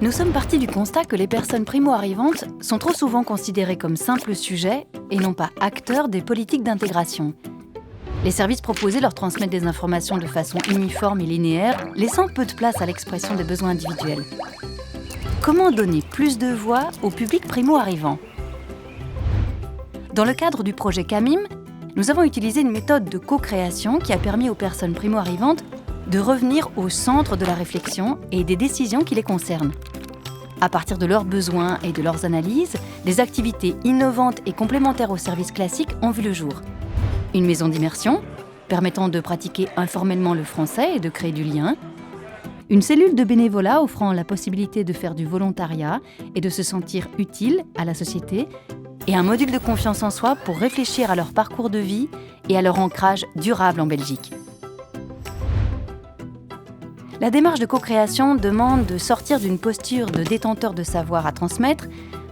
Nous sommes partis du constat que les personnes primo-arrivantes sont trop souvent considérées comme simples sujets et non pas acteurs des politiques d'intégration. Les services proposés leur transmettent des informations de façon uniforme et linéaire, laissant peu de place à l'expression des besoins individuels. Comment donner plus de voix au public primo-arrivant ? Dans le cadre du projet CAMIM, nous avons utilisé une méthode de co-création qui a permis aux personnes primo-arrivantes de revenir au centre de la réflexion et des décisions qui les concernent. À partir de leurs besoins et de leurs analyses, des activités innovantes et complémentaires aux services classiques ont vu le jour. Une maison d'immersion, permettant de pratiquer informellement le français et de créer du lien. Une cellule de bénévolat offrant la possibilité de faire du volontariat et de se sentir utile à la société. Et un module de confiance en soi pour réfléchir à leur parcours de vie et à leur ancrage durable en Belgique. La démarche de co-création demande de sortir d'une posture de détenteur de savoir à transmettre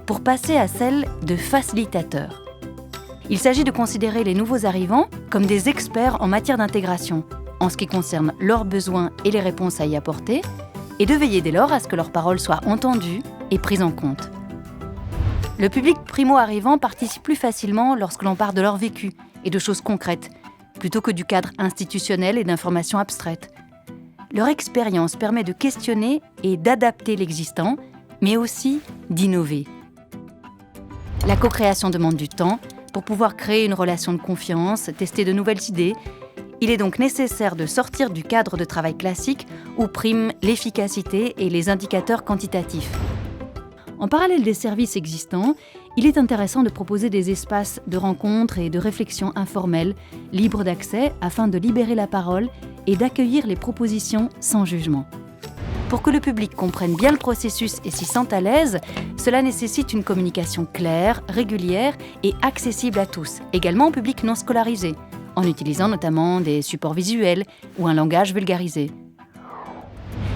pour passer à celle de facilitateur. Il s'agit de considérer les nouveaux arrivants comme des experts en matière d'intégration, en ce qui concerne leurs besoins et les réponses à y apporter, et de veiller dès lors à ce que leurs paroles soient entendues et prises en compte. Le public primo-arrivant participe plus facilement lorsque l'on part de leur vécu et de choses concrètes, plutôt que du cadre institutionnel et d'informations abstraites. Leur expérience permet de questionner et d'adapter l'existant, mais aussi d'innover. La co-création demande du temps pour pouvoir créer une relation de confiance, tester de nouvelles idées. Il est donc nécessaire de sortir du cadre de travail classique où priment l'efficacité et les indicateurs quantitatifs. En parallèle des services existants, il est intéressant de proposer des espaces de rencontres et de réflexion informels, libres d'accès, afin de libérer la parole et d'accueillir les propositions sans jugement. Pour que le public comprenne bien le processus et s'y sente à l'aise, cela nécessite une communication claire, régulière et accessible à tous, également au public non scolarisé, en utilisant notamment des supports visuels ou un langage vulgarisé.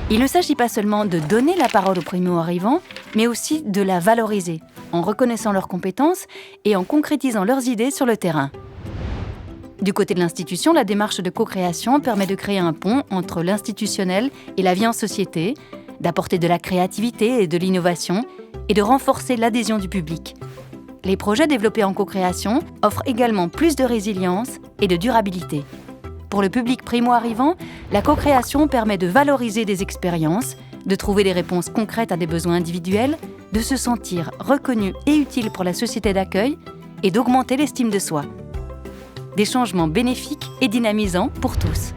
Il ne s'agit pas seulement de donner la parole aux primo-arrivants, mais aussi de la valoriser, en reconnaissant leurs compétences et en concrétisant leurs idées sur le terrain. Du côté de l'institution, la démarche de co-création permet de créer un pont entre l'institutionnel et la vie en société, d'apporter de la créativité et de l'innovation, et de renforcer l'adhésion du public. Les projets développés en co-création offrent également plus de résilience et de durabilité. Pour le public primo-arrivant, la co-création permet de valoriser des expériences, de trouver des réponses concrètes à des besoins individuels, de se sentir reconnu et utile pour la société d'accueil et d'augmenter l'estime de soi. Des changements bénéfiques et dynamisants pour tous.